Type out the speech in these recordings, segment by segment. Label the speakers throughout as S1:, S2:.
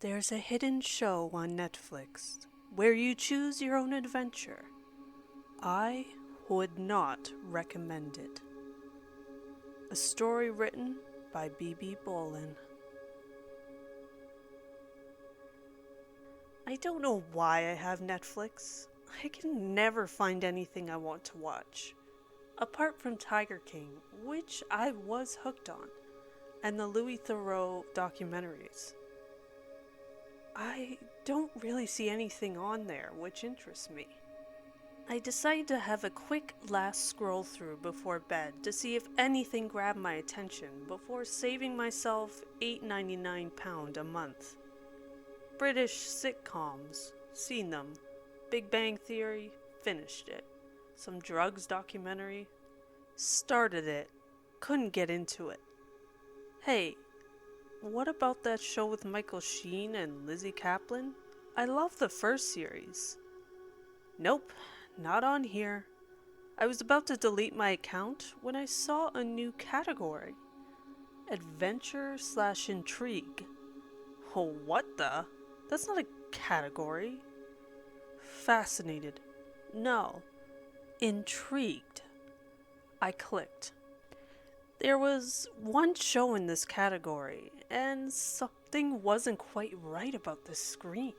S1: There's a hidden show on Netflix where you choose your own adventure. I would not recommend it. A story written by B.B. Boleyn. I don't know why I have Netflix. I can never find anything I want to watch. Apart from Tiger King, which I was hooked on, and the Louis Theroux documentaries. I don't really see anything on there which interests me. I decided to have a quick last scroll through before bed to see if anything grabbed my attention before saving myself £8.99 a month. British sitcoms, seen them. Big Bang Theory, finished it. Some drugs documentary, started it, couldn't get into it. Hey, what about that show with Michael Sheen and Lizzie Kaplan? I love the first series. Nope, not on here. I was about to delete my account when I saw a new category. Adventure/intrigue. Oh, what the? That's not a category. Fascinated. No. Intrigued. I clicked. There was one show in this category, and something wasn't quite right about the screen.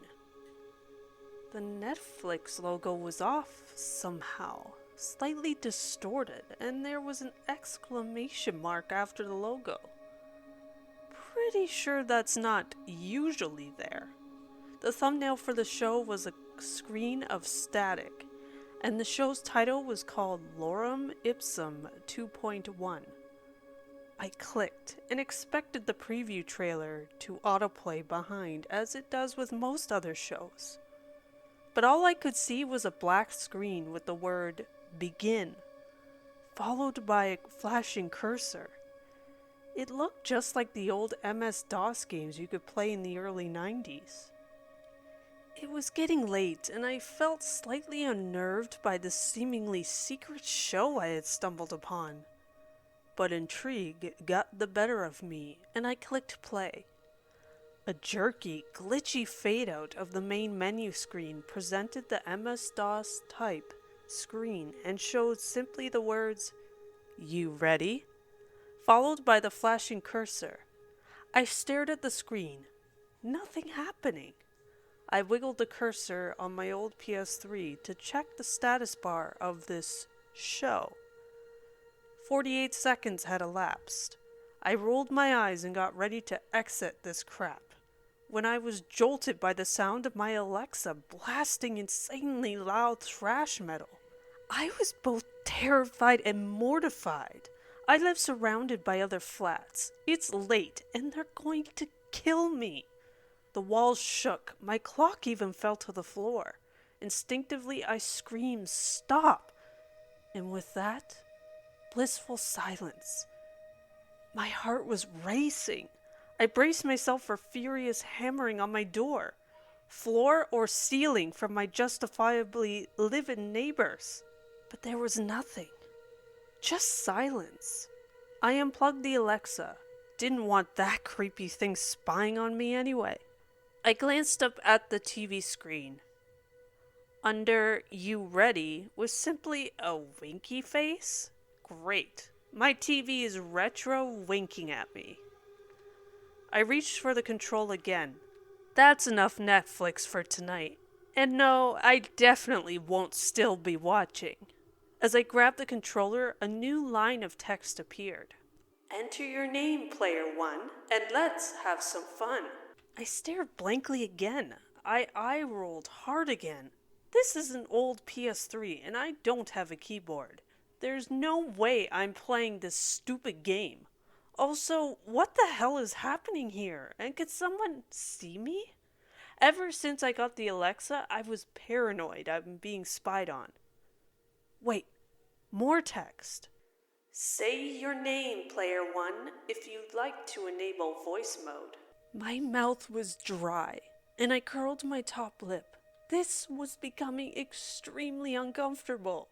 S1: The Netflix logo was off somehow, slightly distorted, and there was an exclamation mark after the logo. Pretty sure that's not usually there. The thumbnail for the show was a screen of static, and the show's title was called Lorem Ipsum 2.1. I clicked and expected the preview trailer to autoplay behind as it does with most other shows. But all I could see was a black screen with the word begin, followed by a flashing cursor. It looked just like the old MS-DOS games you could play in the early 90s. It was getting late, and I felt slightly unnerved by the seemingly secret show I had stumbled upon. But intrigue got the better of me, and I clicked play. A jerky, glitchy fade-out of the main menu screen presented the MS-DOS type screen and showed simply the words, "You ready?" followed by the flashing cursor. I stared at the screen. Nothing happening. I wiggled the cursor on my old PS3 to check the status bar of this show. 48 seconds had elapsed. I rolled my eyes and got ready to exit this crap, when I was jolted by the sound of my Alexa blasting insanely loud thrash metal. I was both terrified and mortified. I live surrounded by other flats. It's late, and they're going to kill me. The walls shook. My clock even fell to the floor. Instinctively, I screamed, "Stop!" And with that, blissful silence. My heart was racing. I braced myself for furious hammering on my door, floor or ceiling from my justifiably livid neighbors. But there was nothing. Just silence. I unplugged the Alexa. Didn't want that creepy thing spying on me anyway. I glanced up at the TV screen. Under "You Ready" was simply a winky face? Great. My TV is retro winking at me. I reached for the control again. That's enough Netflix for tonight. And no, I definitely won't still be watching. As I grabbed the controller, a new line of text appeared. "Enter your name, player one, and let's have some fun." I stared blankly again. I eye-rolled hard again. This is an old PS3, and I don't have a keyboard. There's no way I'm playing this stupid game. Also, what the hell is happening here? And could someone see me? Ever since I got the Alexa, I was paranoid I'm being spied on. Wait, more text. "Say your name, player one, if you'd like to enable voice mode." My mouth was dry, and I curled my top lip. This was becoming extremely uncomfortable.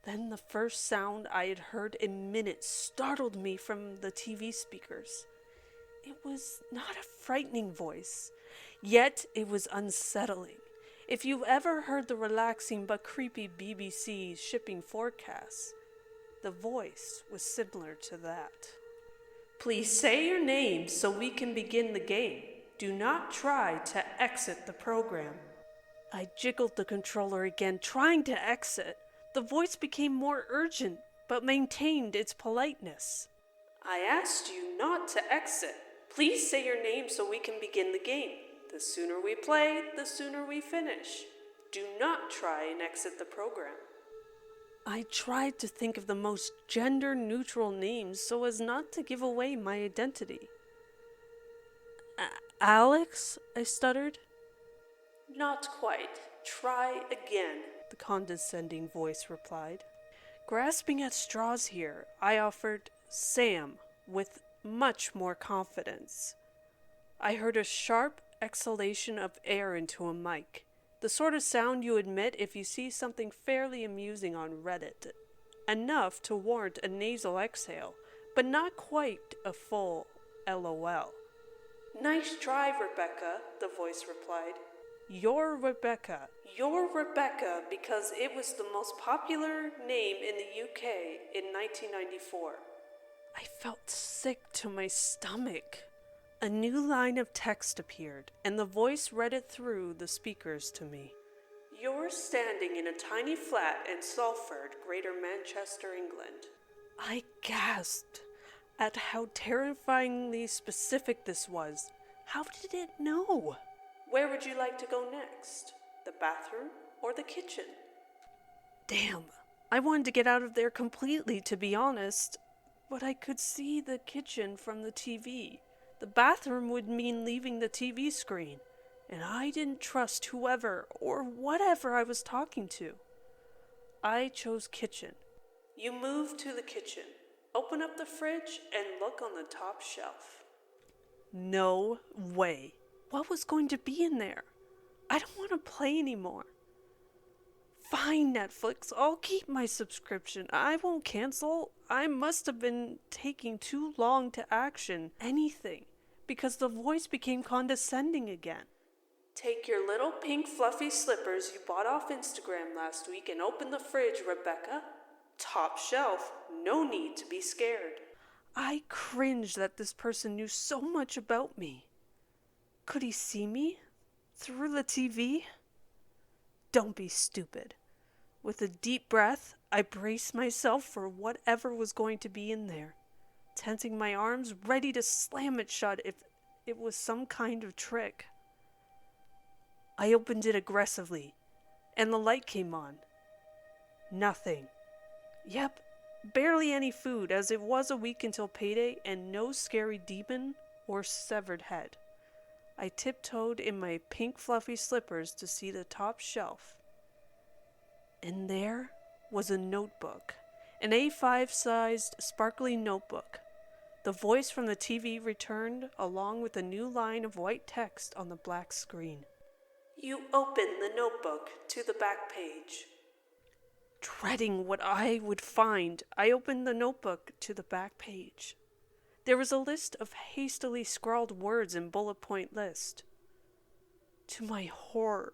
S1: Then the first sound I had heard in minutes startled me from the TV speakers. It was not a frightening voice, yet it was unsettling. If you've ever heard the relaxing but creepy BBC shipping forecasts, the voice was similar to that. Please say your name so we can begin the game. Do not try to exit the program. I jiggled the controller again, trying to exit. The voice became more urgent, but maintained its politeness. I asked you not to exit. Please say your name so we can begin the game. The sooner we play, the sooner we finish. Do not try and exit the program. I tried to think of the most gender-neutral names so as not to give away my identity. Alex? I stuttered. Not quite. Try again, the condescending voice replied. Grasping at straws here, I offered Sam with much more confidence. I heard a sharp exhalation of air into a mic, the sort of sound you emit if you see something fairly amusing on Reddit. Enough to warrant a nasal exhale, but not quite a full LOL. Nice try, Rebecca, the voice replied. You're Rebecca. You're Rebecca because it was the most popular name in the UK in 1994. I felt sick to my stomach. A new line of text appeared, and the voice read it through the speakers to me. You're standing in a tiny flat in Salford, Greater Manchester, England. I gasped at how terrifyingly specific this was. How did it know? Where would you like to go next? The bathroom or the kitchen? Damn, I wanted to get out of there completely, to be honest. But I could see the kitchen from the TV. The bathroom would mean leaving the TV screen, and I didn't trust whoever or whatever I was talking to. I chose kitchen. You move to the kitchen, open up the fridge, and look on the top shelf. No way. What was going to be in there? I don't want to play anymore. Fine, Netflix, I'll keep my subscription. I won't cancel. I must have been taking too long to action anything, because the voice became condescending again. Take your little pink fluffy slippers you bought off Instagram last week and open the fridge, Rebecca. Top shelf, no need to be scared. I cringed that this person knew so much about me. Could he see me? Through the TV? Don't be stupid. With a deep breath, I braced myself for whatever was going to be in there, tensing my arms, ready to slam it shut if it was some kind of trick. I opened it aggressively, and the light came on. Nothing. Yep, barely any food, as it was a week until payday, and no scary demon or severed head. I tiptoed in my pink fluffy slippers to see the top shelf. And there was a notebook, an A5-sized sparkly notebook. The voice from the TV returned, along with a new line of white text on the black screen. You open the notebook to the back page. Dreading what I would find, I opened the notebook to the back page. There was a list of hastily scrawled words in bullet point list. To my horror,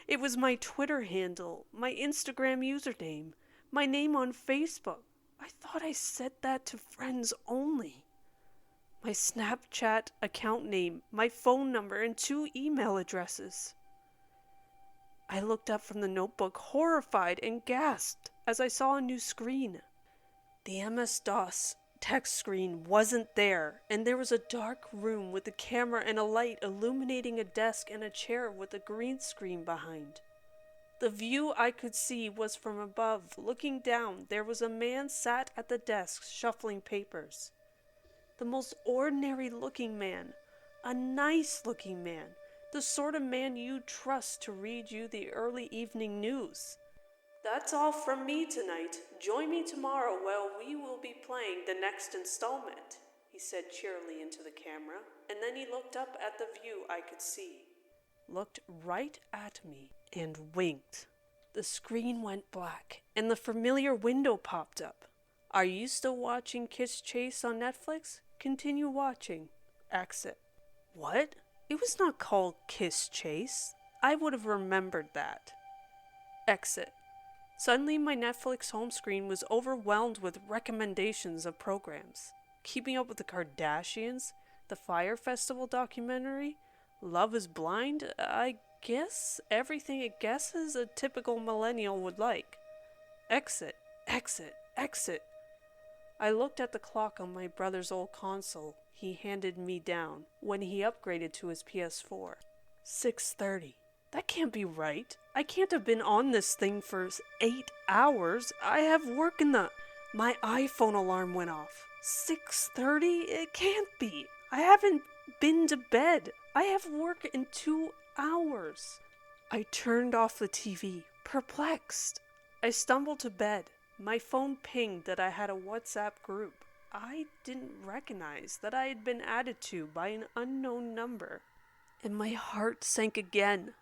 S1: it was my Twitter handle, my Instagram username, my name on Facebook. I thought I set that to friends only. My Snapchat account name, my phone number, and 2 email addresses. I looked up from the notebook, horrified, and gasped as I saw a new screen. The MS-DOS text screen wasn't there, and there was a dark room with a camera and a light illuminating a desk and a chair with a green screen behind. The view I could see was from above. Looking down, there was a man sat at the desk shuffling papers. The most ordinary-looking man, a nice-looking man, the sort of man you'd trust to read you the early evening news. That's all from me tonight. Join me tomorrow where we will be playing the next installment, he said cheerily into the camera, and then he looked up at the view I could see. Looked right at me and winked. The screen went black, and the familiar window popped up. Are you still watching Kiss Chase on Netflix? Continue watching. Exit. What? It was not called Kiss Chase. I would have remembered that. Exit. Suddenly my Netflix home screen was overwhelmed with recommendations of programs. Keeping Up with the Kardashians, the Fire Festival documentary, Love is Blind, I guess everything it guesses a typical millennial would like. Exit, exit, exit. I looked at the clock on my brother's old console he handed me down when he upgraded to his PS4. 6:30. That can't be right. I can't have been on this thing for 8 hours. I have work in the... My iPhone alarm went off. 6:30? It can't be. I haven't been to bed. I have work in 2 hours. I turned off the TV, perplexed. I stumbled to bed. My phone pinged that I had a WhatsApp group I didn't recognize that I had been added to by an unknown number. And my heart sank again.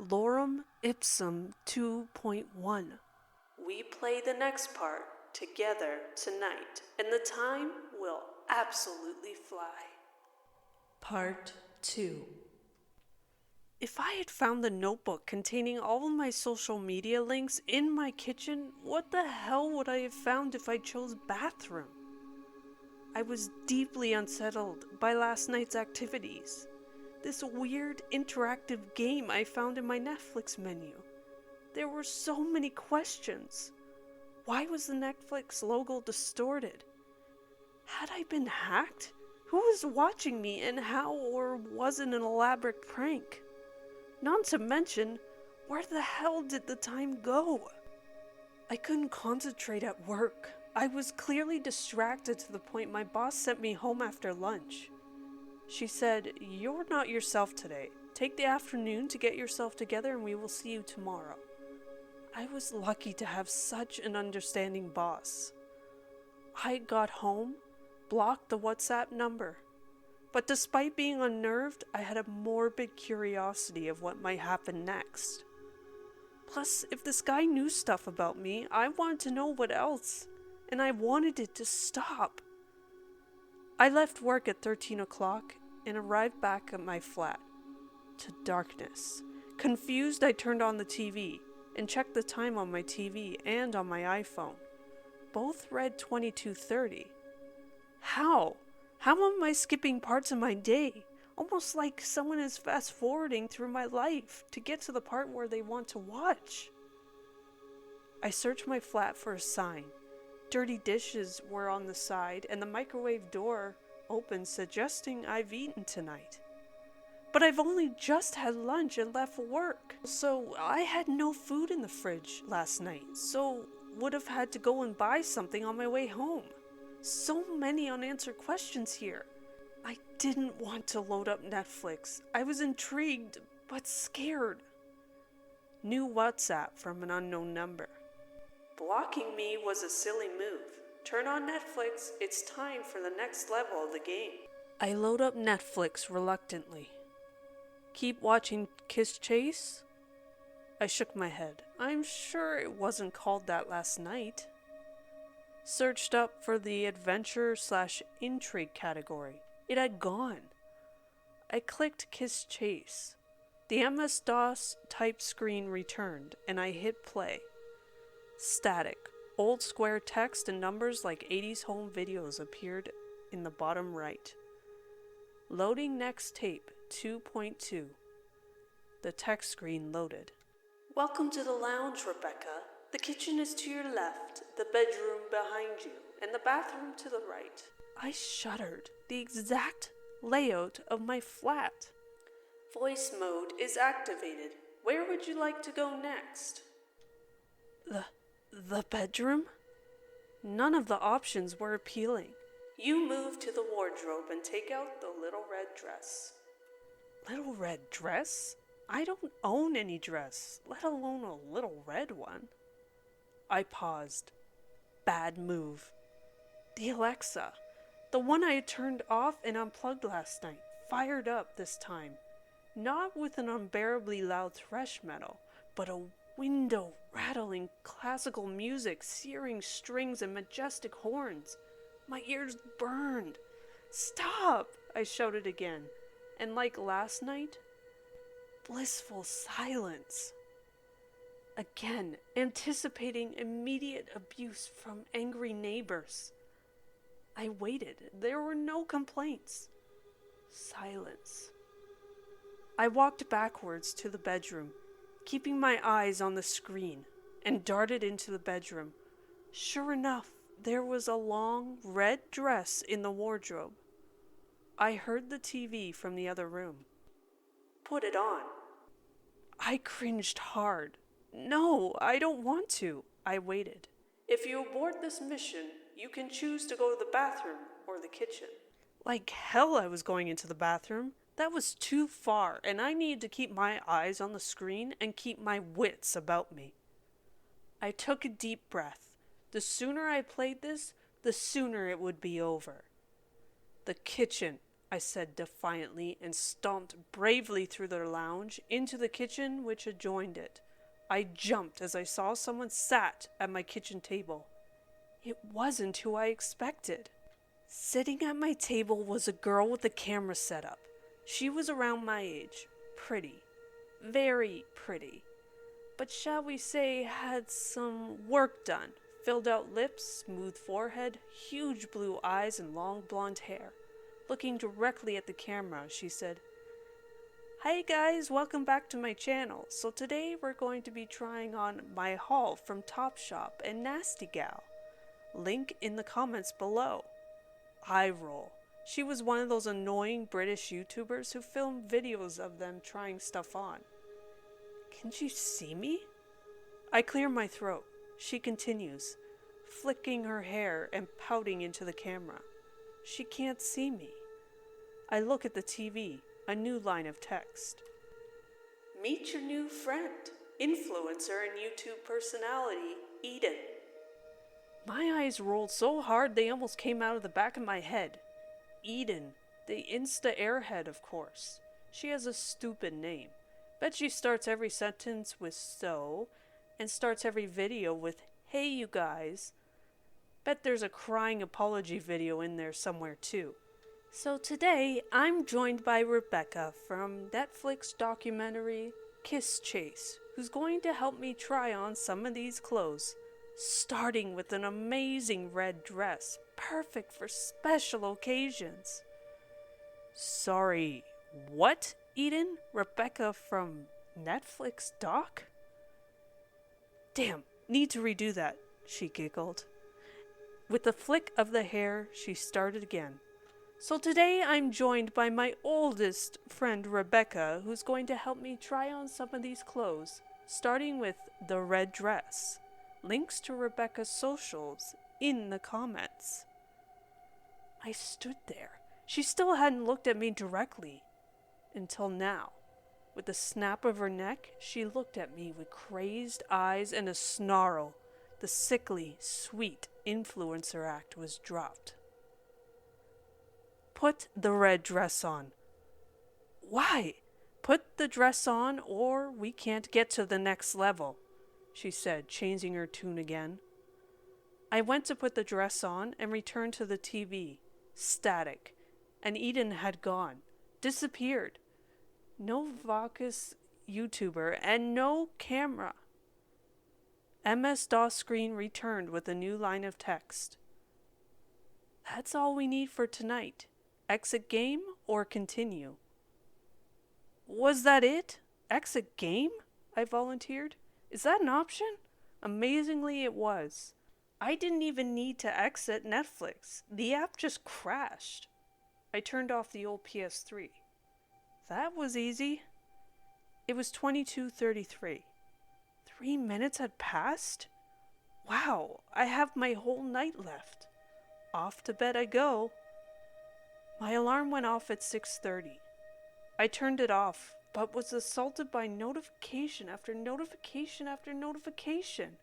S1: Lorem Ipsum 2.1. We play the next part together tonight, and the time will absolutely fly. Part 2. If I had found the notebook containing all of my social media links in my kitchen, what the hell would I have found if I chose bathroom? I was deeply unsettled by last night's activities. This weird interactive game I found in my Netflix menu. There were so many questions. Why was the Netflix logo distorted? Had I been hacked? Who was watching me, and how, or was it an elaborate prank? Not to mention, where the hell did the time go? I couldn't concentrate at work. I was clearly distracted to the point my boss sent me home after lunch. She said, "You're not yourself today. Take the afternoon to get yourself together and we will see you tomorrow." I was lucky to have such an understanding boss. I got home, blocked the WhatsApp number. But despite being unnerved, I had a morbid curiosity of what might happen next. Plus, if this guy knew stuff about me, I wanted to know what else, and I wanted it to stop. I left work at 13 o'clock and arrived back at my flat, to darkness. Confused, I turned on the TV and checked the time on my TV and on my iPhone. Both read 22:30. How? How am I skipping parts of my day? Almost like someone is fast-forwarding through my life to get to the part where they want to watch. I searched my flat for a sign. Dirty dishes were on the side, and the microwave door open, suggesting I've eaten tonight. But I've only just had lunch and left work, so I had no food in the fridge last night, so would have had to go and buy something on my way home. So many unanswered questions here. I didn't want to load up Netflix. I was intrigued, but scared. New WhatsApp from an unknown number. Blocking me was a silly move. Turn on Netflix. It's time for the next level of the game. I load up Netflix reluctantly. Keep watching Kiss Chase? I shook my head. I'm sure it wasn't called that last night. Searched up for the adventure/intrigue category. It had gone. I clicked Kiss Chase. The MS-DOS type screen returned, and I hit play. Static. Old square text and numbers like 80s home videos appeared in the bottom right. Loading next tape 2.2. The text screen loaded. Welcome to the lounge, Rebecca. The kitchen is to your left, the bedroom behind you, and the bathroom to the right. I shuddered. The exact layout of my flat. Voice mode is activated. Where would you like to go next? The bedroom? None of the options were appealing. You move to the wardrobe and take out the little red dress. Little red dress? I don't own any dress, let alone a little red one. I paused. Bad move. The Alexa, the one I had turned off and unplugged last night, fired up this time. Not with an unbearably loud thresh metal, but a window-rattling classical music, searing strings and majestic horns. My ears burned. Stop! I shouted again, and like last night, blissful silence. Again, anticipating immediate abuse from angry neighbors. I waited. There were no complaints. Silence. I walked backwards to the bedroom, keeping my eyes on the screen, and darted into the bedroom. Sure enough, there was a long red dress in the wardrobe. I heard the TV from the other room. Put it on. I cringed hard. No, I don't want to. I waited. If you abort this mission, you can choose to go to the bathroom or the kitchen. Like hell I was going into the bathroom. That was too far, and I needed to keep my eyes on the screen and keep my wits about me. I took a deep breath. The sooner I played this, the sooner it would be over. The kitchen, I said defiantly, and stomped bravely through the lounge into the kitchen which adjoined it. I jumped as I saw someone sat at my kitchen table. It wasn't who I expected. Sitting at my table was a girl with a camera set up. She was around my age, pretty, very pretty, but shall we say had some work done. Filled out lips, smooth forehead, huge blue eyes, and long blonde hair. Looking directly at the camera, she said, "Hi guys, welcome back to my channel. So today we're going to be trying on my haul from Topshop and Nasty Gal. Link in the comments below." Eye roll. She was one of those annoying British YouTubers who film videos of them trying stuff on. "Can you see me?" I clear my throat. She continues, flicking her hair and pouting into the camera. She can't see me. I look at the TV, a new line of text. "Meet your new friend, influencer and YouTube personality, Eden." My eyes rolled so hard they almost came out of the back of my head. Eden, the Insta airhead, of course. She has a stupid name. Bet she starts every sentence with "so," and starts every video with "hey you guys." Bet there's a crying apology video in there somewhere too. So today I'm joined by Rebecca from Netflix documentary Kiss Chase, who's going to help me try on some of these clothes, starting with an amazing red dress, perfect for special occasions. Sorry, what, Eden? Rebecca from Netflix doc? Damn, need to redo that, she giggled. With a flick of the hair, she started again. So today I'm joined by my oldest friend Rebecca, who's going to help me try on some of these clothes, starting with the red dress. Links to Rebecca's socials in the comments. I stood there. She still hadn't looked at me directly. Until now. With the snap of her neck, she looked at me with crazed eyes and a snarl. The sickly, sweet influencer act was dropped. "Put the red dress on." "Why? Put the dress on or we can't get to the next level," she said, changing her tune again. I went to put the dress on and returned to the TV. Static. And Eden had gone. Disappeared. No Vocus YouTuber and no camera. MS-DOS screen returned with a new line of text. "That's all we need for tonight. Exit game or continue." "Was that it? Exit game?" I volunteered. "Is that an option?" Amazingly, it was. I didn't even need to exit Netflix. The app just crashed. I turned off the old PS3. That was easy. It was 22:33. 3 minutes had passed? Wow, I have my whole night left. Off to bed I go. My alarm went off at 6:30. I turned it off, but was assaulted by notification after notification after notification.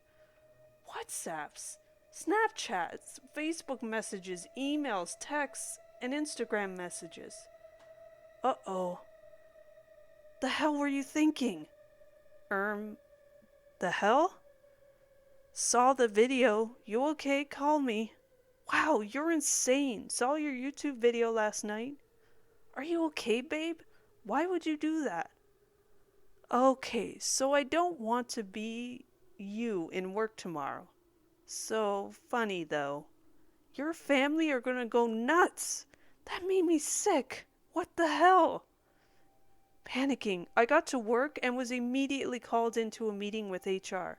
S1: WhatsApps, Snapchats, Facebook messages, emails, texts, and Instagram messages. Uh-oh. The hell were you thinking? The hell? Saw the video. You okay? Call me. Wow, you're insane. Saw your YouTube video last night. Are you okay, babe? Why would you do that? Okay, so I don't want to be you in work tomorrow. So funny, though. Your family are gonna go nuts. That made me sick. What the hell? Panicking, I got to work and was immediately called into a meeting with HR.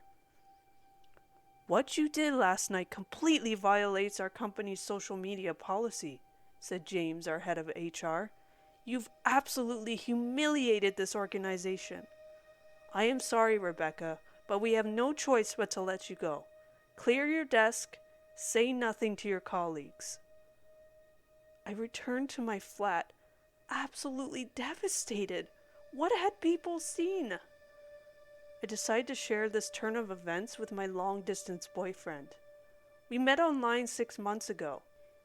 S1: What you did last night completely violates our company's social media policy, said James, our head of HR. You've absolutely humiliated this organization. I am sorry, Rebecca, but we have no choice but to let you go. Clear your desk. Say nothing to your colleagues. I returned to my flat, absolutely devastated. What had people seen? I decided to share this turn of events with my long-distance boyfriend. We met online 6 months ago.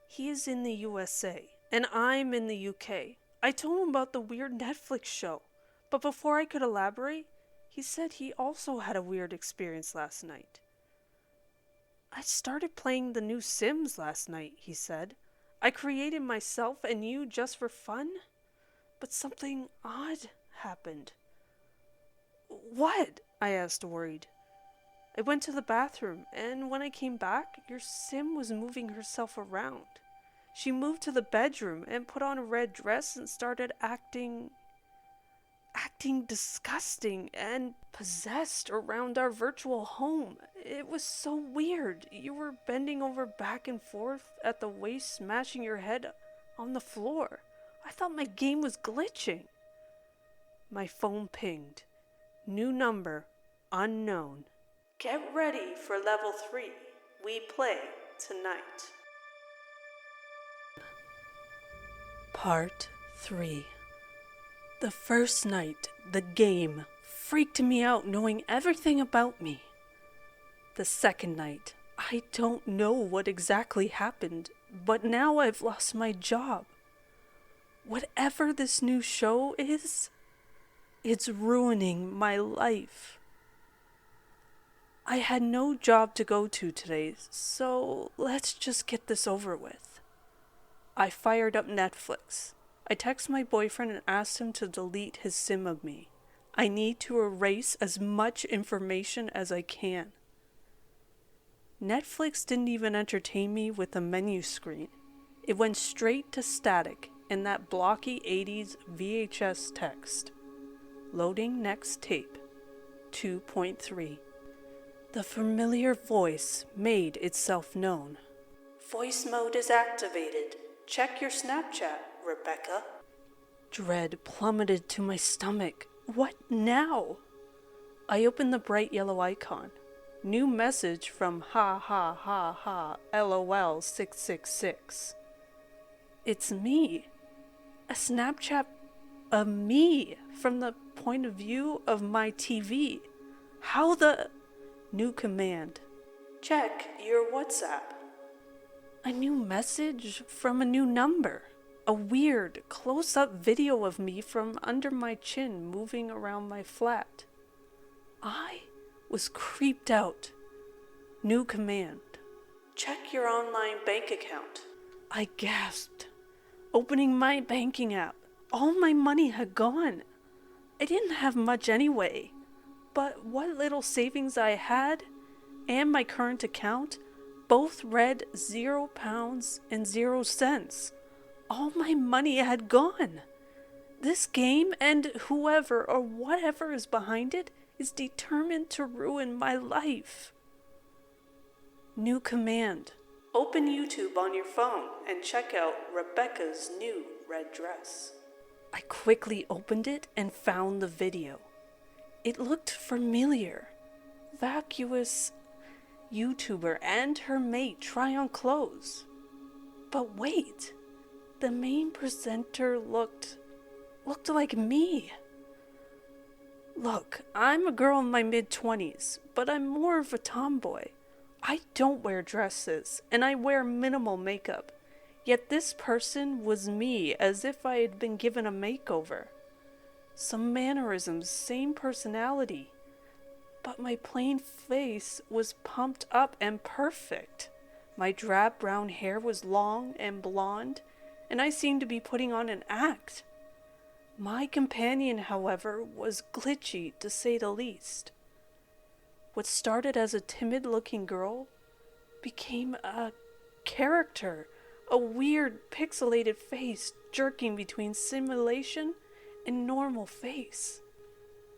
S1: He is in the USA, and I'm in the UK. I told him about the weird Netflix show, but before I could elaborate, he said he also had a weird experience last night. I started playing the new Sims last night, he said. I created myself and you just for fun, but something odd happened. What? I asked, worried. I went to the bathroom, and when I came back, your Sim was moving herself around. She moved to the bedroom and put on a red dress and started acting disgusting and possessed around our virtual home. It was so weird. You were bending over back and forth at the waist, smashing your head on the floor. I thought my game was glitching. My phone pinged. New number, unknown. Get ready for level 3. We play tonight. Part 3. The first night, the game freaked me out knowing everything about me. The second night, I don't know what exactly happened, but now I've lost my job. Whatever this new show is, it's ruining my life. I had no job to go to today, so let's just get this over with. I fired up Netflix. I texted my boyfriend and asked him to delete his sim of me. I need to erase as much information as I can. Netflix didn't even entertain me with a menu screen. It went straight to static and that blocky 80s VHS text. Loading next tape. 2.3. The familiar voice made itself known. Voice mode is activated. Check your Snapchat, Rebecca. Dread plummeted to my stomach. What now? I opened the bright yellow icon. New message from ha ha ha ha LOL 666. It's me. A Snapchat of me from the point of view of my TV. How the... New command. Check your WhatsApp. A new message from a new number. A weird, close-up video of me from under my chin moving around my flat. I was creeped out. New command. Check your online bank account. I gasped, opening my banking app. All my money had gone. I didn't have much anyway, but what little savings I had and my current account both read £0 and 0 cents. All my money had gone. This game and whoever or whatever is behind it is determined to ruin my life. New command. Open YouTube on your phone and check out Rebecca's new red dress. I quickly opened it and found the video. It looked familiar. Vacuous YouTuber and her mate try on clothes. But wait, the main presenter looked like me. Look, I'm a girl in my mid-20s, but I'm more of a tomboy. I don't wear dresses, and I wear minimal makeup. Yet this person was me, as if I had been given a makeover. Some mannerisms, same personality. But my plain face was pumped up and perfect. My drab brown hair was long and blonde, and I seemed to be putting on an act. My companion, however, was glitchy, to say the least. What started as a timid-looking girl became a character, a weird, pixelated face jerking between simulation and normal face.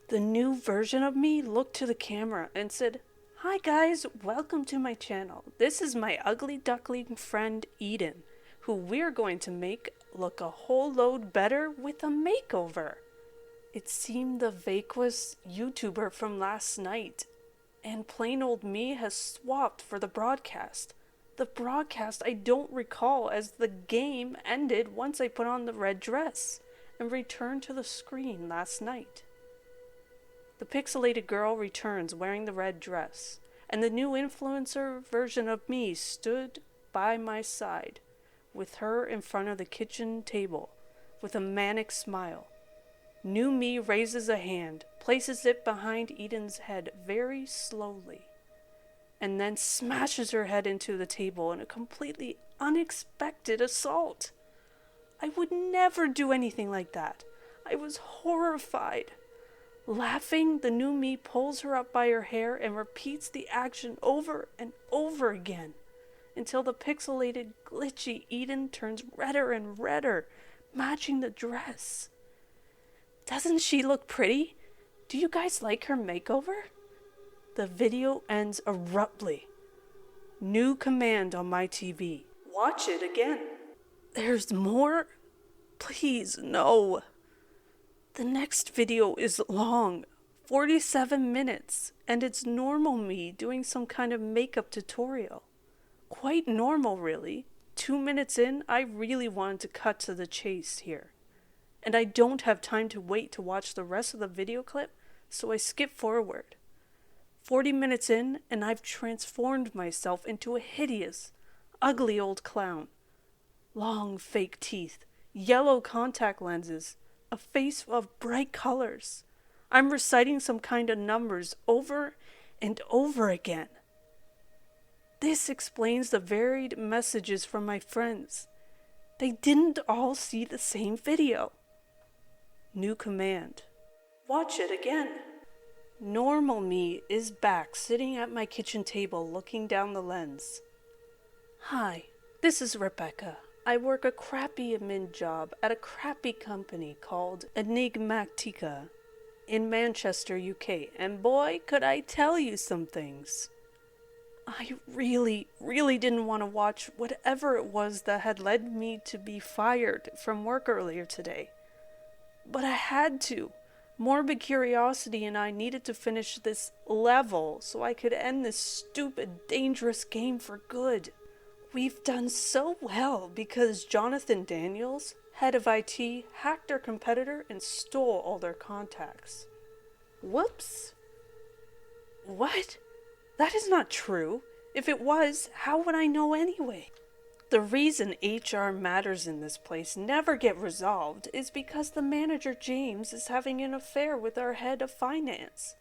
S1: The new version of me looked to the camera and said, "Hi guys, welcome to my channel. This is my ugly duckling friend Eden, who we're going to make look a whole load better with a makeover." It seemed the vacuous YouTuber from last night, and plain old me has swapped for the broadcast. The broadcast I don't recall, as the game ended once I put on the red dress and returned to the screen last night. The pixelated girl returns wearing the red dress, and the new influencer version of me stood by my side, with her in front of the kitchen table, with a manic smile. New me raises a hand, places it behind Eden's head very slowly, and then smashes her head into the table in a completely unexpected assault. I would never do anything like that. I was horrified. Laughing, the new me pulls her up by her hair and repeats the action over and over again, until the pixelated, glitchy Eden turns redder and redder, matching the dress. Doesn't she look pretty? Do you guys like her makeover? The video ends abruptly. New command on my TV. Watch it again. There's more? Please, no. The next video is long, 47 minutes, and it's normal me doing some kind of makeup tutorial. Quite normal, really. 2 minutes in, I really wanted to cut to the chase here. And I don't have time to wait to watch the rest of the video clip, so I skip forward. 40 minutes in, and I've transformed myself into a hideous, ugly old clown. Long fake teeth, yellow contact lenses, a face of bright colors. I'm reciting some kind of numbers over and over again. This explains the varied messages from my friends. They didn't all see the same video. New command. Watch it again. Normal me is back, sitting at my kitchen table looking down the lens. Hi, this is Rebecca. I work a crappy admin job at a crappy company called Enigmatica in Manchester, UK, and boy, could I tell you some things. I really didn't want to watch whatever it was that had led me to be fired from work earlier today. But I had to. Morbid curiosity and I needed to finish this level so I could end this stupid, dangerous game for good. We've done so well because Jonathan Daniels, head of IT, hacked our competitor and stole all their contacts. Whoops. What? That is not true. If it was, how would I know anyway? The reason HR matters in this place never get resolved is because the manager James is having an affair with our head of finance.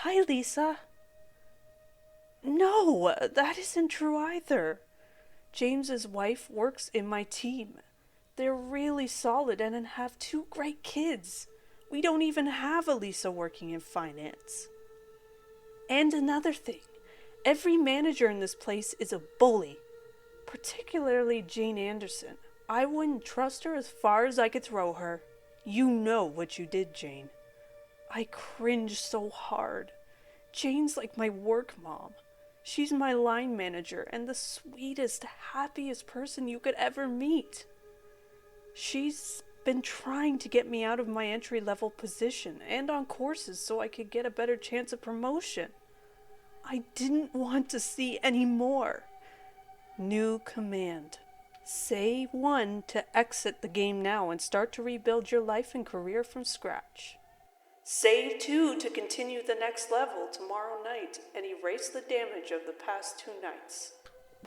S1: Hi, Lisa. No, that isn't true either. James's wife works in my team. They're really solid and have 2 great kids. We don't even have a Lisa working in finance. And another thing, every manager in this place is a bully. Particularly Jane Anderson. I wouldn't trust her as far as I could throw her. You know what you did, Jane. I cringe so hard. Jane's like my work mom. She's my line manager and the sweetest, happiest person you could ever meet. She's been trying to get me out of my entry-level position and on courses so I could get a better chance of promotion. I didn't want to see any more. New command. Say 1 to exit the game now and start to rebuild your life and career from scratch. Say 2 to continue the next level tomorrow night and erase the damage of the past 2 nights.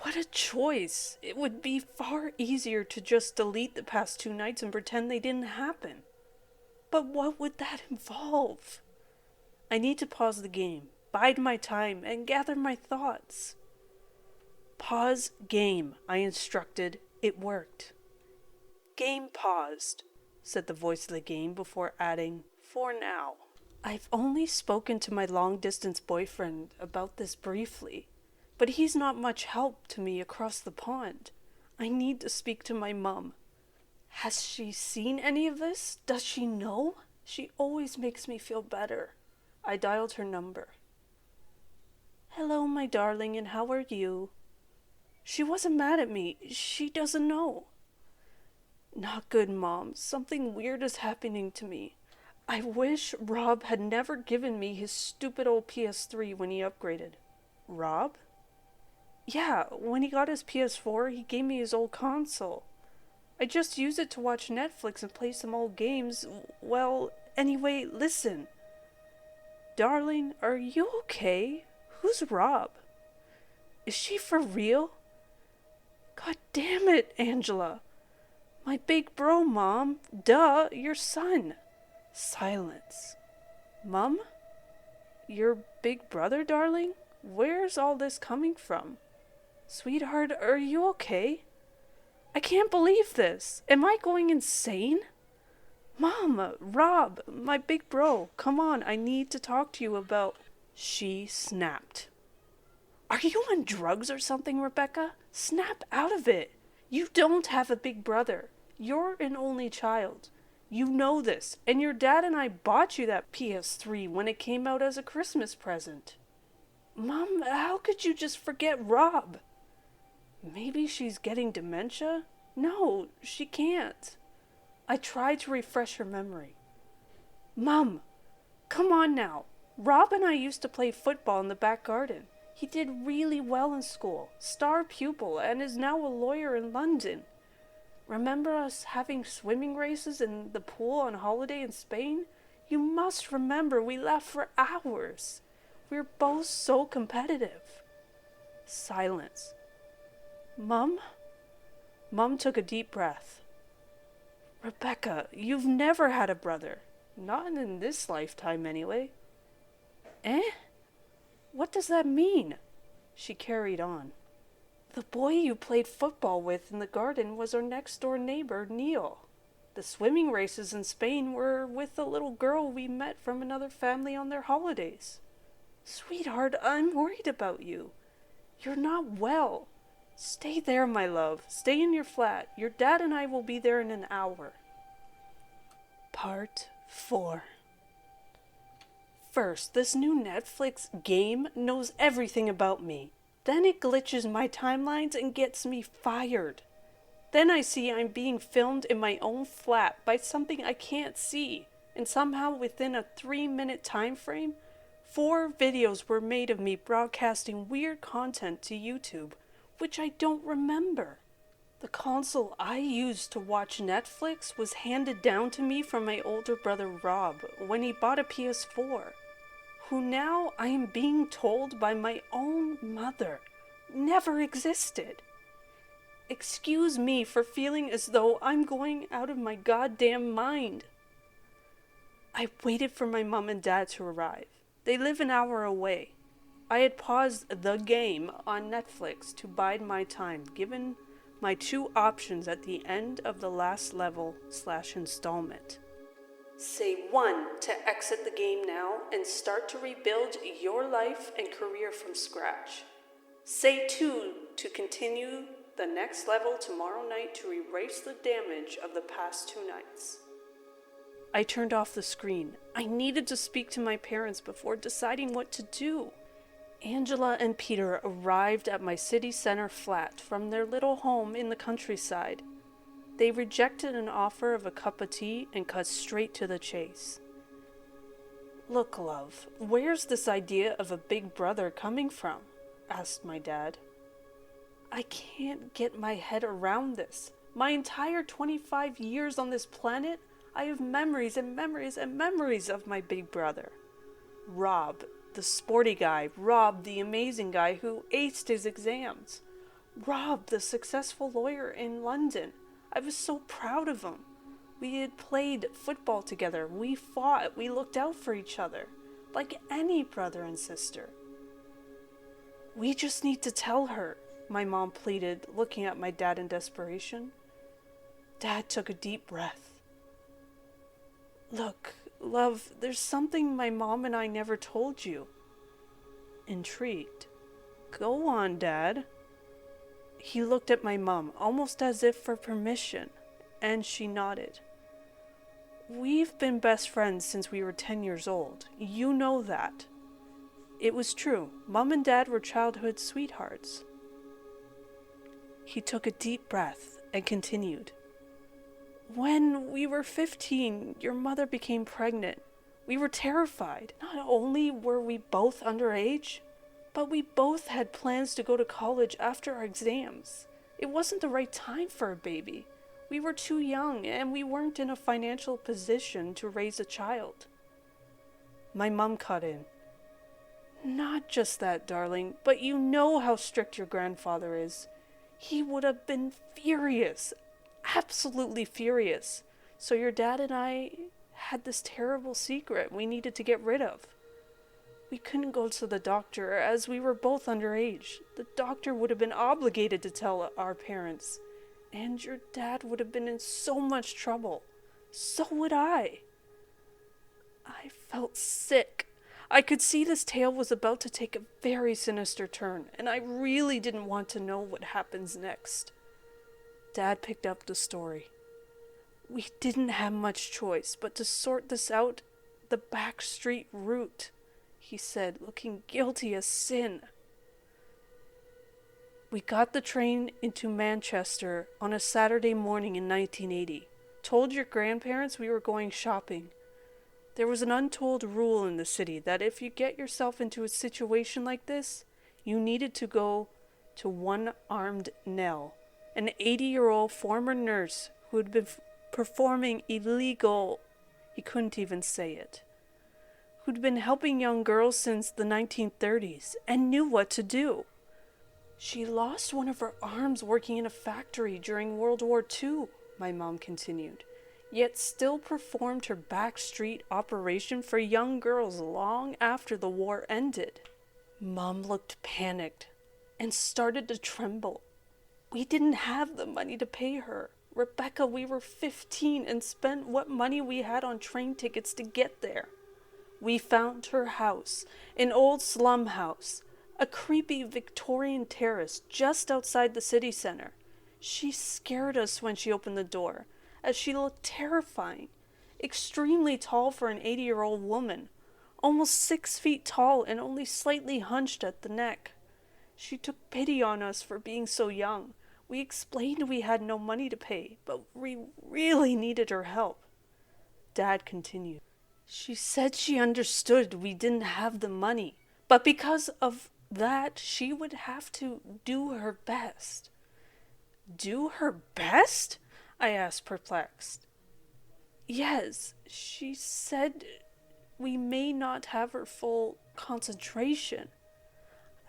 S1: What a choice! It would be far easier to just delete the past 2 nights and pretend they didn't happen. But what would that involve? I need to pause the game, bide my time, and gather my thoughts. Pause game, I instructed. It worked. game paused," said the voice of the game before adding, "for now. I've only spoken to my long-distance boyfriend about this briefly, but he's not much help to me across the pond. I need to speak to my mum. Has she seen any of this? Does she know? She always makes me feel better." I dialed her number. "Hello, my darling, and how are you?" She wasn't mad at me. She doesn't know. "Not good, Mom. Something weird is happening to me. I wish Rob had never given me his stupid old PS3 when he upgraded." "Rob?" "Yeah, when he got his PS4, he gave me his old console. I just use it to watch Netflix and play some old games. Well, anyway, listen. Darling, are you okay? Who's Rob? Is she for real? God damn it, Angela. My big bro, Mom. Duh, your son." Silence. "Mum? Your big brother, darling? Where's all this coming from? Sweetheart, are you okay? I can't believe this. Am I going insane? Mom, Rob, my big bro, come on, I need to talk to you about..." She snapped. "Are you on drugs or something, Rebecca? Snap out of it. You don't have a big brother. You're an only child. You know this, and your dad and I bought you that PS3 when it came out as a Christmas present. Mom, how could you just forget Rob? Maybe she's getting dementia? No, she can't." I tried to refresh her memory. "Mom, come on now. Rob and I used to play football in the back garden. He did really well in school, star pupil, and is now a lawyer in London. Remember us having swimming races in the pool on holiday in Spain? You must remember we laughed for hours. We're both so competitive." Silence. "Mum?" Mum took a deep breath. "Rebecca, you've never had a brother. Not in this lifetime, anyway." "Eh? What does that mean?" She carried on. "The boy you played football with in the garden was our next-door neighbor, Neil. The swimming races in Spain were with a little girl we met from another family on their holidays. Sweetheart, I'm worried about you. You're not well. Stay there, my love. Stay in your flat. Your dad and I will be there in an hour." Part 4. First, this new Netflix game knows everything about me. Then it glitches my timelines and gets me fired. Then I see I'm being filmed in my own flat by something I can't see, and somehow within a 3-minute time frame, 4 videos were made of me broadcasting weird content to YouTube, which I don't remember. The console I used to watch Netflix was handed down to me from my older brother Rob when he bought a PS4, who now I am being told by my own mother never existed. Excuse me for feeling as though I'm going out of my goddamn mind. I waited for my mom and dad to arrive. They live an hour away. I had paused the game on Netflix to bide my time, given my 2 options at the end of the last level/installment. Say 1 to exit the game now and start to rebuild your life and career from scratch. Say 2 to continue the next level tomorrow night to erase the damage of the past 2 nights. I turned off the screen. I needed to speak to my parents before deciding what to do. Angela and Peter arrived at my city center flat from their little home in the countryside. They rejected an offer of a cup of tea and cut straight to the chase. "Look, love, where's this idea of a big brother coming from?" asked my dad. "I can't get my head around this. My entire 25 years on this planet, I have memories and memories and memories of my big brother. Rob, the sporty guy. Rob, the amazing guy who aced his exams. Rob, the successful lawyer in London. I was so proud of him. We had played football together. We fought. We looked out for each other, like any brother and sister. We just need to tell her," my mom pleaded, looking at my dad in desperation. Dad took a deep breath. Look, love, there's something my mom and I never told you. Intrigued. Go on, Dad. He looked at my mom, almost as if for permission, and she nodded. We've been best friends since we were 10 years old. You know that. It was true. Mom and Dad were childhood sweethearts. He took a deep breath and continued. When we were 15, your mother became pregnant. We were terrified. Not only were we both underage, but we both had plans to go to college after our exams. It wasn't the right time for a baby. We were too young, and we weren't in a financial position to raise a child. My mom cut in. Not just that, darling, but you know how strict your grandfather is. He would have been furious, absolutely furious. So your dad and I had this terrible secret we needed to get rid of. We couldn't go to the doctor as we were both underage. The doctor would have been obligated to tell our parents. And your dad would have been in so much trouble. So would I. I felt sick. I could see this tale was about to take a very sinister turn, and I really didn't want to know what happens next. Dad picked up the story. We didn't have much choice but to sort this out the back street route, he said, looking guilty as sin. We got the train into Manchester on a Saturday morning in 1980. Told your grandparents we were going shopping. There was an untold rule in the city that if you get yourself into a situation like this, you needed to go to One-Armed Nell, an 80-year-old former nurse who had been performing illegal, he couldn't even say it, who'd been helping young girls since the 1930s and knew what to do. She lost one of her arms working in a factory during World War II, my mom continued, yet still performed her backstreet operation for young girls long after the war ended. Mom looked panicked and started to tremble. We didn't have the money to pay her. Rebecca, we were 15 and spent what money we had on train tickets to get there. We found her house, an old slum house, a creepy Victorian terrace just outside the city center. She scared us when she opened the door, as she looked terrifying, extremely tall for an 80-year-old woman, almost 6 feet tall and only slightly hunched at the neck. She took pity on us for being so young. We explained we had no money to pay, but we really needed her help. Dad continued. She said she understood we didn't have the money, but because of that, she would have to do her best. Do her best? I asked, perplexed. Yes, she said we may not have her full concentration.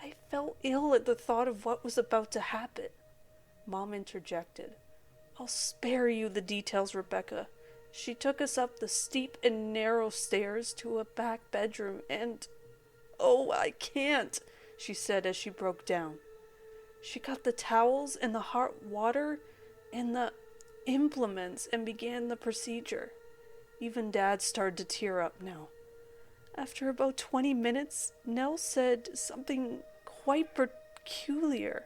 S1: I felt ill at the thought of what was about to happen. Mom interjected. I'll spare you the details, Rebecca. She took us up the steep and narrow stairs to a back bedroom and... Oh, I can't, she said as she broke down. She got the towels and the hot water and the implements and began the procedure. Even Dad started to tear up now. After about 20 minutes, Nell said something quite peculiar.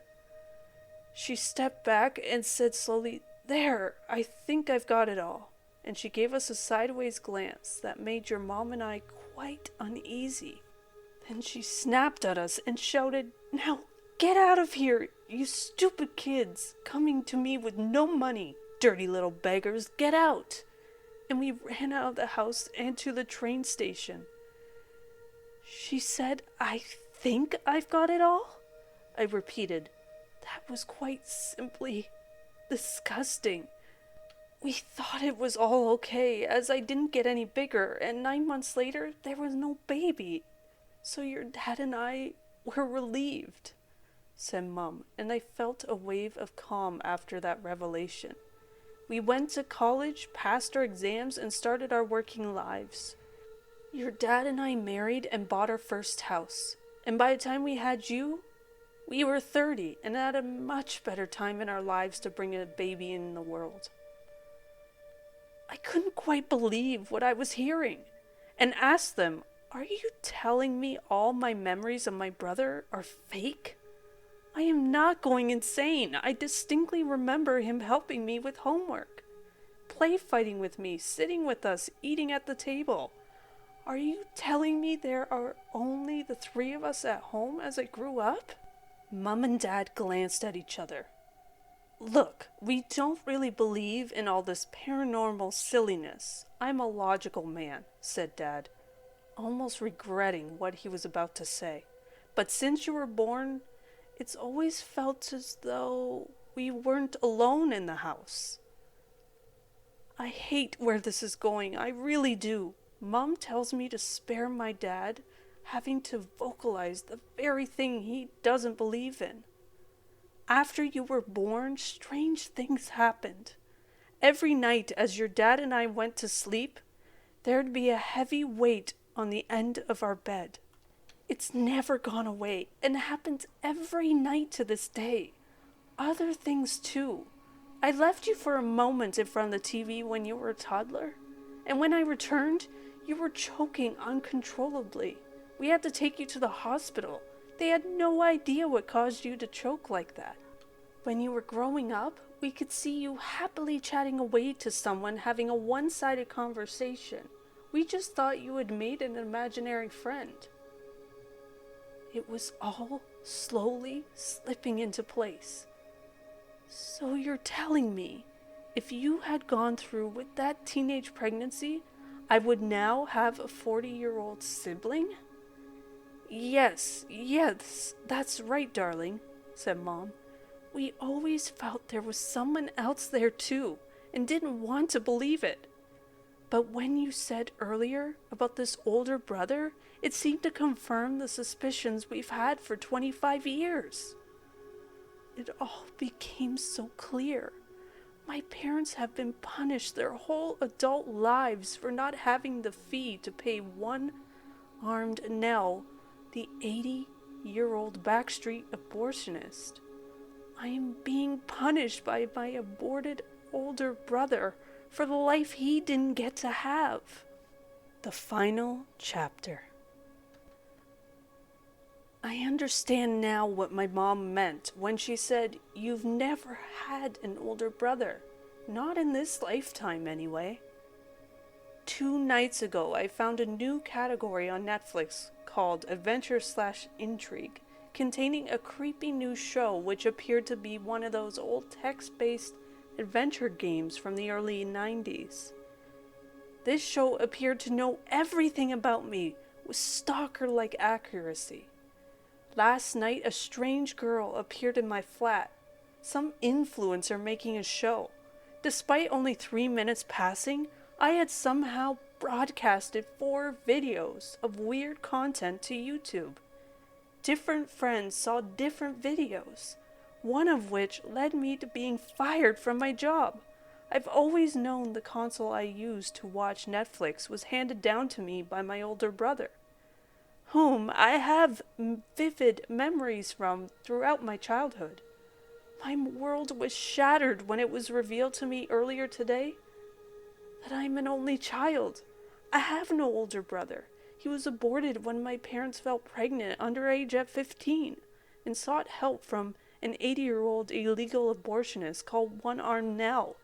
S1: She stepped back and said slowly, There, I think I've got it all. And she gave us a sideways glance that made your mom and I quite uneasy. Then she snapped at us and shouted, Now, get out of here, you stupid kids, coming to me with no money. Dirty little beggars, get out! And we ran out of the house and to the train station. She said, I think I've got it all? I repeated. That was quite simply disgusting. We thought it was all okay, as I didn't get any bigger, and 9 months later, there was no baby. So your dad and I were relieved, said Mum, and I felt a wave of calm after that revelation. We went to college, passed our exams, and started our working lives. Your dad and I married and bought our first house. And by the time we had you, we were 30 and had a much better time in our lives to bring a baby in the world. I couldn't quite believe what I was hearing, and asked them, "Are you telling me all my memories of my brother are fake? I am not going insane. I distinctly remember him helping me with homework, play fighting with me, sitting with us, eating at the table. Are you telling me there are only the three of us at home as I grew up?" Mom and Dad glanced at each other. "Look, we don't really believe in all this paranormal silliness. I'm a logical man," said Dad, almost regretting what he was about to say. "But since you were born, it's always felt as though we weren't alone in the house." I hate where this is going, I really do. Mom tells me to spare my dad having to vocalize the very thing he doesn't believe in. After you were born, strange things happened. Every night as your dad and I went to sleep, there'd be a heavy weight on the end of our bed. It's never gone away and happens every night to this day. Other things too. I left you for a moment in front of the TV when you were a toddler, and when I returned, you were choking uncontrollably. We had to take you to the hospital. They had no idea what caused you to choke like that. When you were growing up, we could see you happily chatting away to someone having a one-sided conversation. We just thought you had made an imaginary friend. It was all slowly slipping into place. So you're telling me, if you had gone through with that teenage pregnancy, I would now have a 40-year-old sibling? Yes, that's right, darling, said Mom. We always felt there was someone else there too, and didn't want to believe it. But when you said earlier about this older brother, it seemed to confirm the suspicions we've had for 25 years. It all became so clear. My parents have been punished their whole adult lives for not having the fee to pay one-armed Nell, the 80-year-old backstreet abortionist. I am being punished by my aborted older brother for the life he didn't get to have. The final chapter. I understand now what my mom meant when she said, "You've never had an older brother. Not in this lifetime, anyway." 2 nights ago, I found a new category on Netflix called Adventure/Intrigue, containing a creepy new show which appeared to be one of those old text-based adventure games from the early 90s. This show appeared to know everything about me with stalker-like accuracy. Last night, a strange girl appeared in my flat, some influencer making a show. Despite only 3 minutes passing, I had somehow broadcasted 4 videos of weird content to YouTube. Different friends saw different videos, one of which led me to being fired from my job. I've always known the console I used to watch Netflix was handed down to me by my older brother, whom I have vivid memories from throughout my childhood. My world was shattered when it was revealed to me earlier today that I'm an only child. I have no older brother. He was aborted when my parents fell pregnant underage at 15 and sought help from an 80-year-old illegal abortionist called One-Armed Nell,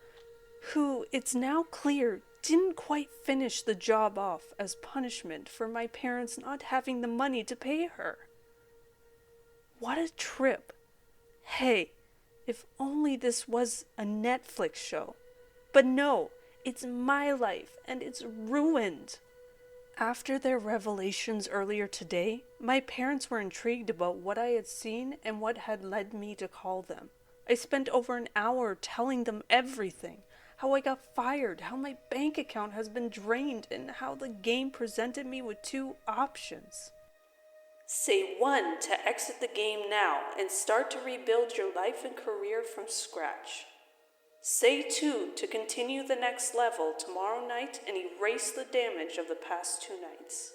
S1: who, it's now clear, didn't quite finish the job off as punishment for my parents not having the money to pay her. What a trip. Hey, if only this was a Netflix show. But no, it's my life and it's ruined. After their revelations earlier today, my parents were intrigued about what I had seen and what had led me to call them. I spent over an hour telling them everything. How I got fired, how my bank account has been drained, and how the game presented me with 2 options. Say 1 to exit the game now and start to rebuild your life and career from scratch. Say 2 to continue the next level tomorrow night and erase the damage of the past 2 nights.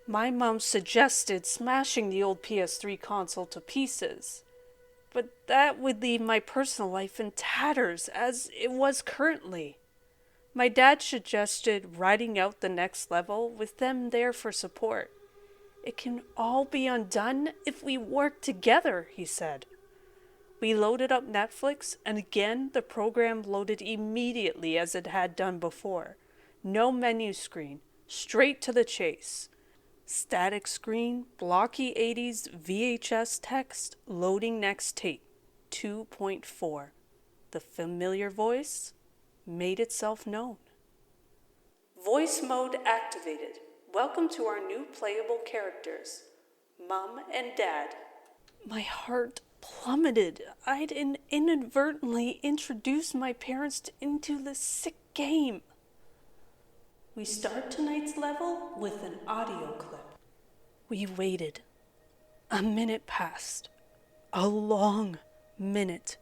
S1: My mom suggested smashing the old PS3 console to pieces, but that would leave my personal life in tatters as it was currently. My dad suggested writing out the next level with them there for support. It can all be undone if we work together, he said. We loaded up Netflix, and again the program loaded immediately as it had done before. No menu screen, straight to the chase. Static screen, blocky 80s VHS text, loading next tape, 2.4. The familiar voice made itself known. Voice mode activated. Welcome to our new playable characters, Mom and Dad. My heart plummeted. I'd inadvertently introduced my parents into this sick game. We start tonight's level with an audio clip. We waited. A minute passed. A long minute,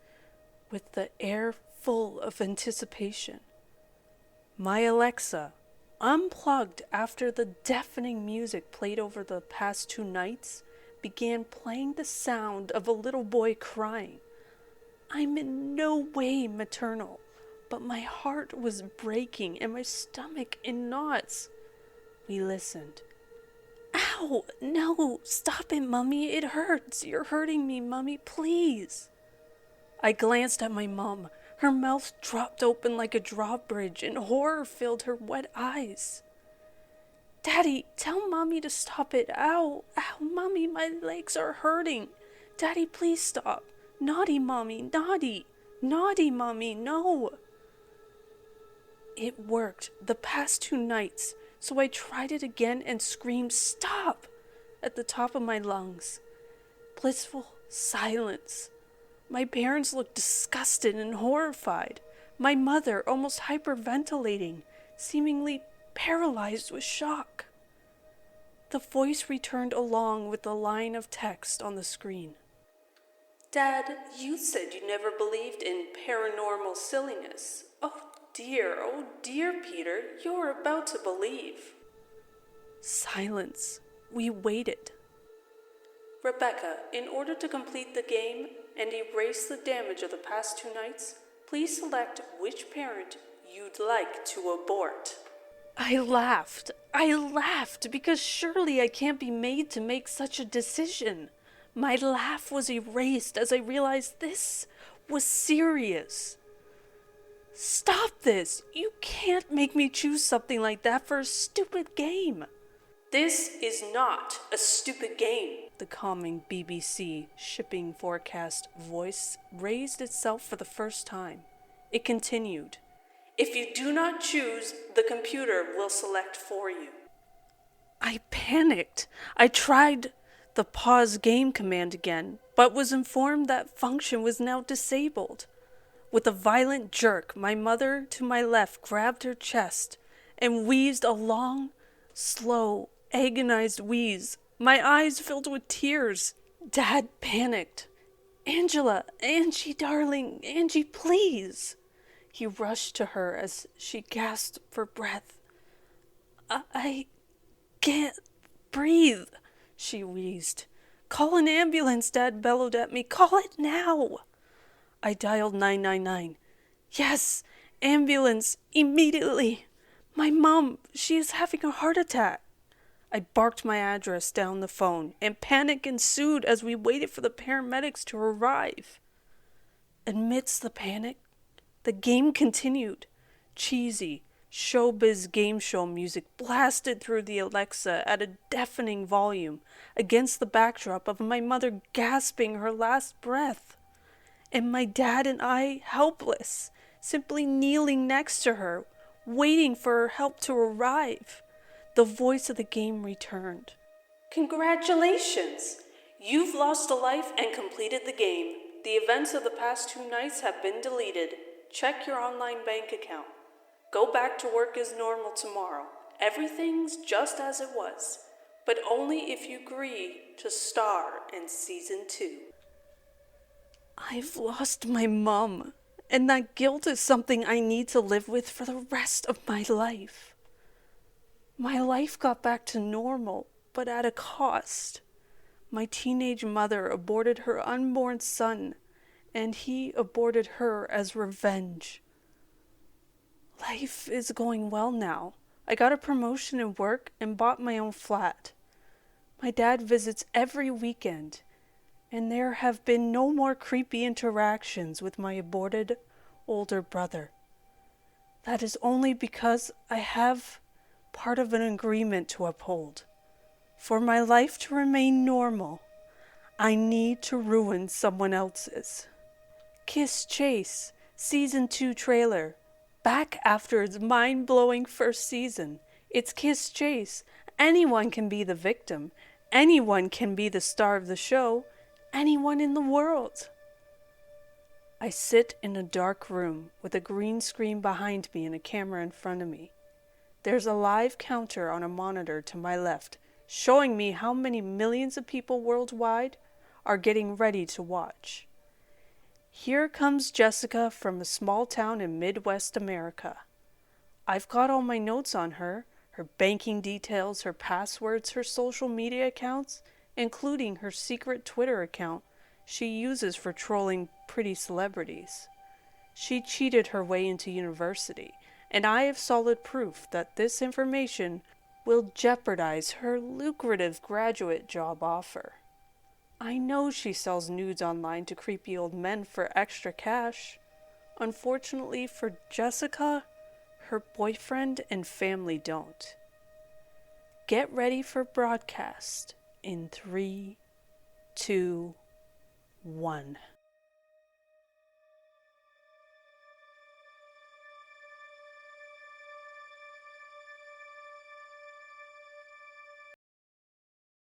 S1: with the air full of anticipation. My Alexa, unplugged after the deafening music played over the past 2 nights, began playing the sound of a little boy crying. I'm in no way maternal, but my heart was breaking and my stomach in knots. We listened. Ow! No! Stop it, Mummy! It hurts! You're hurting me, Mummy! Please! I glanced at my mom. Her mouth dropped open like a drawbridge and horror filled her wet eyes. Daddy, tell Mommy to stop it. Ow! Ow, Mommy, my legs are hurting. Daddy, please stop. Naughty, Mommy, naughty. Naughty, Mommy, no. It worked the past 2 nights, so I tried it again and screamed, stop, at the top of my lungs. Blissful silence. My parents looked disgusted and horrified. My mother almost hyperventilating, seemingly paralyzed with shock. The voice returned along with the line of text on the screen. Dad, you said you never believed in paranormal silliness. Oh dear, Peter, you're about to believe. Silence. We waited. Rebecca, in order to complete the game and erase the damage of the past 2 nights, please select which parent you'd like to abort. I laughed because surely I can't be made to make such a decision. My laugh was erased as I realized this was serious. Stop this! You can't make me choose something like that for a stupid game. This is not a stupid game. The calming BBC shipping forecast voice raised itself for the first time. It continued. If you do not choose, the computer will select for you. I panicked. I tried the pause game command again, but was informed that function was now disabled. With a violent jerk, my mother to my left grabbed her chest and wheezed a long, slow, agonized wheeze. My eyes filled with tears. Dad panicked. Angela, Angie, darling, Angie, please. He rushed to her as she gasped for breath. I can't breathe, she wheezed. Call an ambulance, Dad bellowed at me. Call it now. I dialed 999. Yes, ambulance, immediately. My mom, she is having a heart attack. I barked my address down the phone, and panic ensued as we waited for the paramedics to arrive. Amidst the panic, the game continued. Cheesy, showbiz game show music blasted through the Alexa at a deafening volume against the backdrop of my mother gasping her last breath, and my dad and I helpless, simply kneeling next to her, waiting for her help to arrive. The voice of the game returned. Congratulations! You've lost a life and completed the game. The events of the past 2 nights have been deleted. Check your online bank account. Go back to work as normal tomorrow. Everything's just as it was, but only if you agree to star in season 2. I've lost my mom, and that guilt is something I need to live with for the rest of my life. My life got back to normal, but at a cost. My teenage mother aborted her unborn son, and he aborted her as revenge. Life is going well now. I got a promotion in work and bought my own flat. My dad visits every weekend, and there have been no more creepy interactions with my aborted older brother. That is only because I have part of an agreement to uphold. For my life to remain normal, I need to ruin someone else's. Kiss Chase, Season 2 trailer. Back after its mind-blowing first season. It's Kiss Chase. Anyone can be the victim. Anyone can be the star of the show. Anyone in the world. I sit in a dark room with a green screen behind me and a camera in front of me. There's a live counter on a monitor to my left, showing me how many millions of people worldwide are getting ready to watch. Here comes Jessica from a small town in Midwest America. I've got all my notes on her banking details, her passwords, her social media accounts, including her secret Twitter account she uses for trolling pretty celebrities. She cheated her way into university, and I have solid proof that this information will jeopardize her lucrative graduate job offer. I know she sells nudes online to creepy old men for extra cash. Unfortunately for Jessica, her boyfriend and family don't. Get ready for broadcast in 3, 2, 1.